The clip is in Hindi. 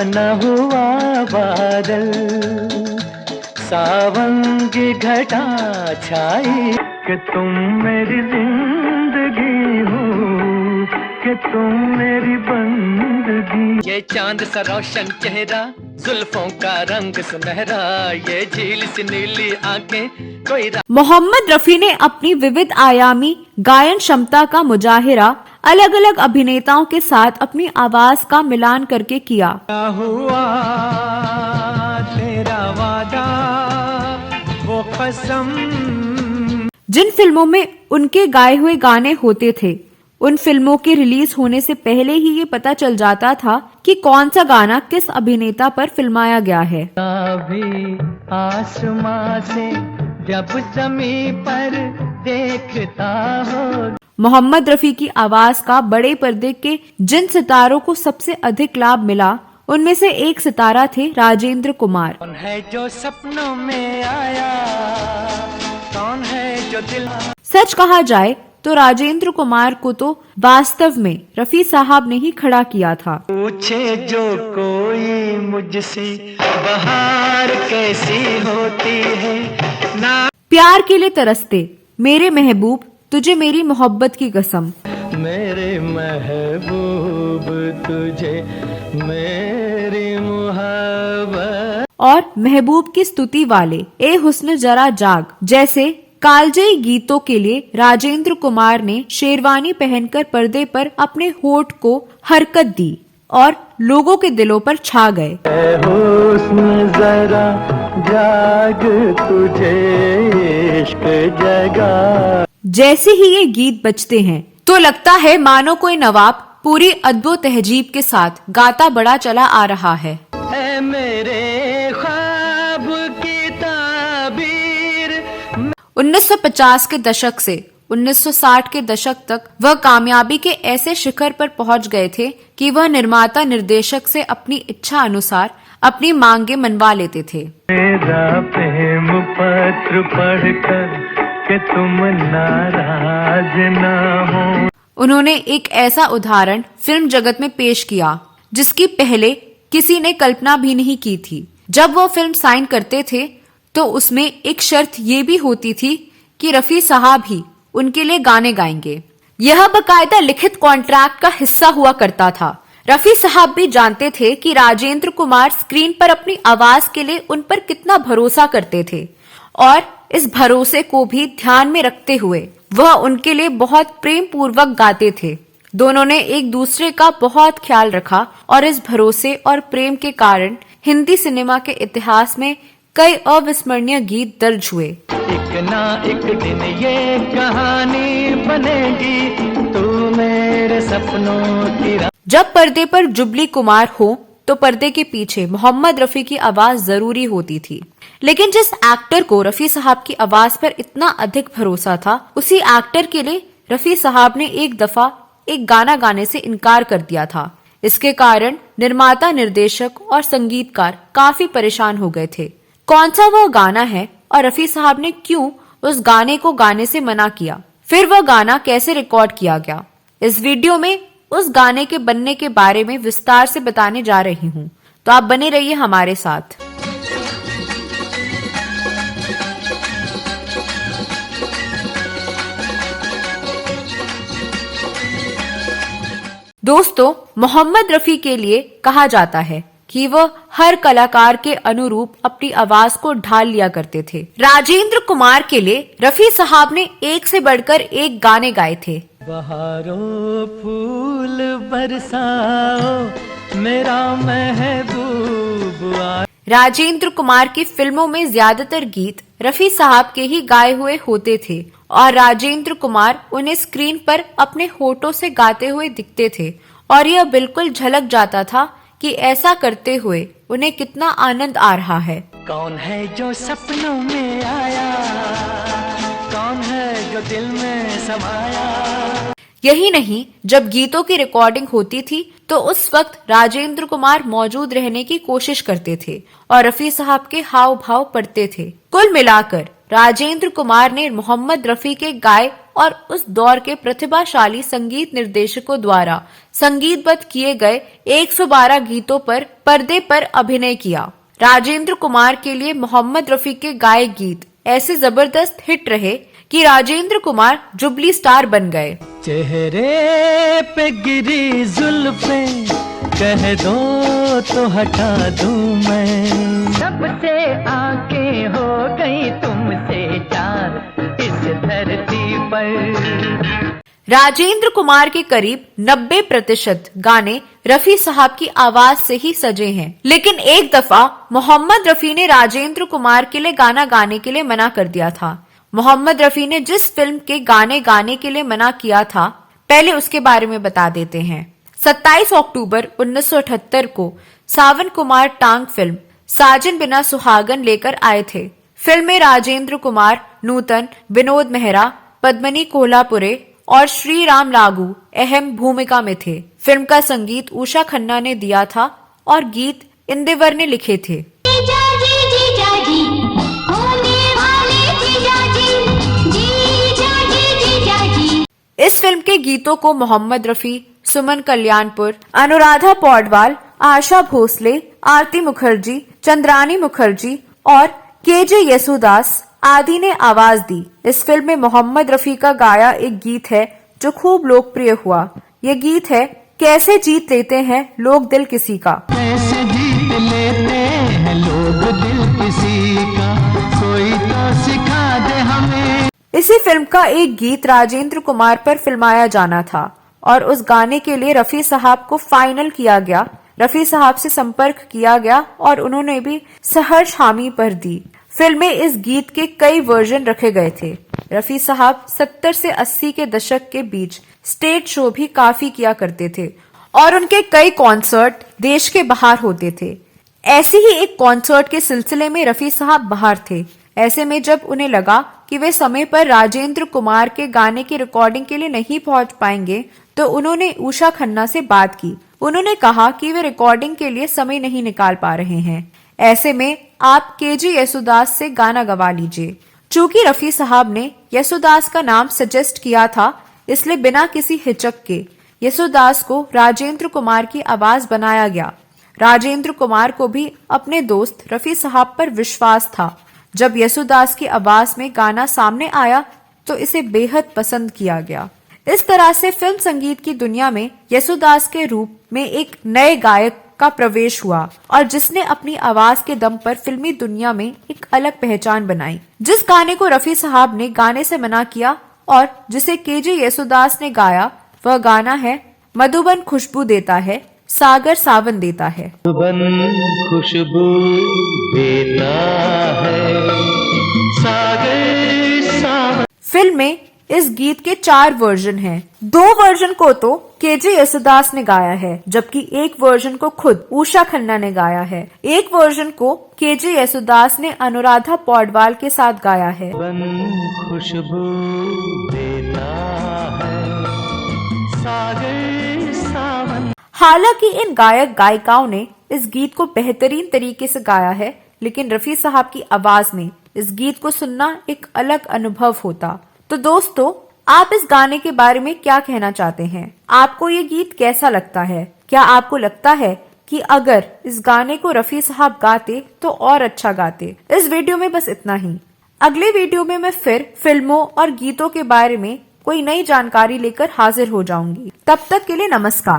न हुआ बादल, सावन की घटा छाई कि तुम मेरी जिंदगी हो, कि तुम मेरी बंदगी। ये चांद सा रोशन चेहरा, जुल्फों का रंग सुनहरा, ये झील सी नीली आंखें कोई। मोहम्मद रफी ने अपनी विविध आयामी गायन क्षमता का मुजाहिरा अलग अलग अभिनेताओं के साथ अपनी आवाज का मिलान करके किया। क्या हुआ तेरा वादा, वो कसम। जिन फिल्मों में उनके गाए हुए गाने होते थे, उन फिल्मों के रिलीज होने से पहले ही ये पता चल जाता था कि कौन सा गाना किस अभिनेता पर फिल्माया गया है। कभी आसमां से जब जमीन पर देखता हो। मोहम्मद रफी की आवाज का बड़े पर्दे के जिन सितारों को सबसे अधिक लाभ मिला, उनमें से एक सितारा थे राजेंद्र कुमार। कौन है जो सपनों में आया, कौन है जो दिल। सच कहा जाए तो राजेंद्र कुमार को तो वास्तव में रफी साहब ने ही खड़ा किया था। पूछे जो कोई मुझसे बहार कैसी होती है ना। प्यार के लिए तरसते मेरे महबूब, तुझे मेरी मोहब्बत की कसम। मेरे महबूब तुझे मेरी मोहब्बत। और महबूब की स्तुति वाले ए हुस्न जरा जाग जैसे कालजयी गीतों के लिए राजेंद्र कुमार ने शेरवानी पहनकर पर्दे पर अपने होठ को हरकत दी और लोगों के दिलों पर छा गए। हुस्न जरा जाग तुझे इश्क जगा। जैसे ही ये गीत बजते हैं तो लगता है मानो कोई नवाब पूरी अदबो तहजीब के साथ गाता बड़ा चला आ रहा है। मेरे ख्वाब की ताबीर। 1950 के दशक से 1960 के दशक तक वह कामयाबी के ऐसे शिखर पर पहुंच गए थे कि वह निर्माता निर्देशक से अपनी इच्छा अनुसार अपनी मांगे मनवा लेते थे। मेरा प्रेम पत्र पढ़कर कि तुम नाराज ना हो। उन्होंने एक ऐसा उदाहरण फिल्म जगत में पेश किया जिसकी पहले किसी ने कल्पना भी नहीं की थी। जब वो फिल्म साइन करते थे तो उसमें एक शर्त ये भी होती थी कि रफी साहब ही उनके लिए गाने गाएंगे। यह बकायदा लिखित कॉन्ट्रैक्ट का हिस्सा हुआ करता था। रफी साहब भी जानते थे कि राजेंद्र कुमार स्क्रीन पर अपनी आवाज के लिए उन पर कितना भरोसा करते थे और इस भरोसे को भी ध्यान में रखते हुए वह उनके लिए बहुत प्रेम पूर्वक गाते थे। दोनों ने एक दूसरे का बहुत ख्याल रखा और इस भरोसे और प्रेम के कारण हिंदी सिनेमा के इतिहास में कई अविस्मरणीय गीत दर्ज हुए। एक ना एक दिन ये कहानी बनेगी, तू मेरे सपनों की। जब पर्दे पर जुबली कुमार हो तो पर्दे के पीछे मोहम्मद रफी की आवाज जरूरी होती थी। लेकिन जिस एक्टर को रफी साहब की आवाज पर इतना अधिक भरोसा था, उसी एक्टर के लिए रफी साहब ने एक दफा एक गाना गाने से इनकार कर दिया था। इसके कारण निर्माता, निर्देशक और संगीतकार काफी परेशान हो गए थे। कौन सा वह गाना है और रफी साहब ने क्यों उस गाने को गाने से मना किया, फिर वह गाना कैसे रिकॉर्ड किया गया, इस वीडियो में उस गाने के बनने के बारे में विस्तार से बताने जा रही हूँ, तो आप बने रहिए हमारे साथ। दोस्तों, मोहम्मद रफी के लिए कहा जाता है कि वह हर कलाकार के अनुरूप अपनी आवाज को ढाल लिया करते थे। राजेंद्र कुमार के लिए रफी साहब ने एक से बढ़कर एक गाने गाए थे। बहारों फूल बरसाओ मेरा महबूब। राजेंद्र कुमार की फिल्मों में ज्यादातर गीत रफी साहब के ही गाए हुए होते थे और राजेंद्र कुमार उन्हें स्क्रीन पर अपने होठों से गाते हुए दिखते थे और यह बिल्कुल झलक जाता था कि ऐसा करते हुए उन्हें कितना आनंद आ रहा है। कौन है जो सपनों में आया, कौन है जो दिल में समाया। यही नहीं, जब गीतों की रिकॉर्डिंग होती थी तो उस वक्त राजेंद्र कुमार मौजूद रहने की कोशिश करते थे और रफी साहब के हाव भाव पढ़ते थे। कुल मिलाकर राजेंद्र कुमार ने मोहम्मद रफी के गाए और उस दौर के प्रतिभाशाली संगीत निर्देशकों द्वारा संगीतबद्ध किए गए 112 गीतों पर पर्दे पर अभिनय किया। राजेंद्र कुमार के लिए मोहम्मद रफी के गाए गीत ऐसे जबरदस्त हिट रहे कि राजेंद्र कुमार जुबली स्टार बन गए। चेहरे पे गिरी जुल्फें कह दो तो हटा दूं मैं, सबसे आंखें हो गई तुमसे चार इस धरती पर। राजेंद्र कुमार के करीब 90% गाने रफी साहब की आवाज से ही सजे हैं, लेकिन एक दफा मोहम्मद रफी ने राजेंद्र कुमार के लिए गाना गाने के लिए मना कर दिया था। मोहम्मद रफी ने जिस फिल्म के गाने गाने के लिए मना किया था, पहले उसके बारे में बता देते हैं। 27 अक्टूबर 1978 को सावन कुमार टांग फिल्म साजन बिना सुहागन लेकर आए थे। फिल्म में राजेंद्र कुमार, नूतन, विनोद मेहरा, पद्मनी कोल्हापुरे और श्री राम लागू अहम भूमिका में थे। फिल्म का संगीत उषा खन्ना ने दिया था और गीत इंदिवर ने लिखे थे। इस फिल्म के गीतों को मोहम्मद रफी, सुमन कल्याणपुर, अनुराधा पौडवाल, आशा भोसले, आरती मुखर्जी, चंद्रानी मुखर्जी और केजे येसुदास आदि ने आवाज दी। इस फिल्म में मोहम्मद रफी का गाया एक गीत है जो खूब लोकप्रिय हुआ। ये गीत है कैसे जीत लेते हैं लोग दिल किसी का। कैसे जीत लेते हैं लोग दिल किसी का, कोई तो सिखा दे हमें। इसी फिल्म का एक गीत राजेंद्र कुमार पर फिल्माया जाना था और उस गाने के लिए रफी साहब को फाइनल किया गया। रफी साहब से संपर्क किया गया और उन्होंने भी सहर्ष हामी पर दी। फिल्म में इस गीत के कई वर्जन रखे गए थे। रफी साहब 70 से 80 के दशक के बीच स्टेज शो भी काफी किया करते थे और उनके कई कॉन्सर्ट देश के बाहर होते थे। ऐसे ही एक कॉन्सर्ट के सिलसिले में रफी साहब बाहर थे। ऐसे में जब उन्हें लगा कि वे समय पर राजेंद्र कुमार के गाने की रिकॉर्डिंग के लिए नहीं पहुंच पाएंगे, तो उन्होंने उषा खन्ना से बात की। उन्होंने कहा कि वे रिकॉर्डिंग के लिए समय नहीं निकाल पा रहे हैं, ऐसे में आप केजे येसुदास से गाना गवा लीजिए। चूंकि रफी साहब ने येसुदास का नाम सजेस्ट किया था, इसलिए बिना किसी हिचक के येसुदास को राजेंद्र कुमार की आवाज बनाया गया। राजेंद्र कुमार को भी अपने दोस्त रफी साहब पर विश्वास था। जब येसुदास की आवाज में गाना सामने आया तो इसे बेहद पसंद किया गया। इस तरह से फिल्म संगीत की दुनिया में येसुदास के रूप में एक नए गायक का प्रवेश हुआ और जिसने अपनी आवाज के दम पर फिल्मी दुनिया में एक अलग पहचान बनाई। जिस गाने को रफी साहब ने गाने से मना किया और जिसे केजे येसुदास ने गाया, वह गाना है मधुबन खुशबू देता है, सागर सावन देता है। मधुबन खुशबू देता है, सागर सावन। फिल्म में इस गीत के 4 वर्जन हैं। 2 वर्जन को तो केजे येसुदास ने गाया है, जबकि एक वर्जन को खुद उषा खन्ना ने गाया है। एक वर्जन को केजे येसुदास ने अनुराधा पौडवाल के साथ गाया है। खुशबू देता है, सागर सावन। हालांकि इन गायक गायिकाओं ने इस गीत को बेहतरीन तरीके से गाया है, लेकिन रफी साहब की आवाज में इस गीत को सुनना एक अलग अनुभव होता। तो दोस्तों, आप इस गाने के बारे में क्या कहना चाहते हैं? आपको ये गीत कैसा लगता है? क्या आपको लगता है कि अगर इस गाने को रफी साहब गाते तो और अच्छा गाते? इस वीडियो में बस इतना ही। अगले वीडियो में मैं फिर फिल्मों और गीतों के बारे में कोई नई जानकारी लेकर हाजिर हो जाऊंगी। तब तक के लिए नमस्कार।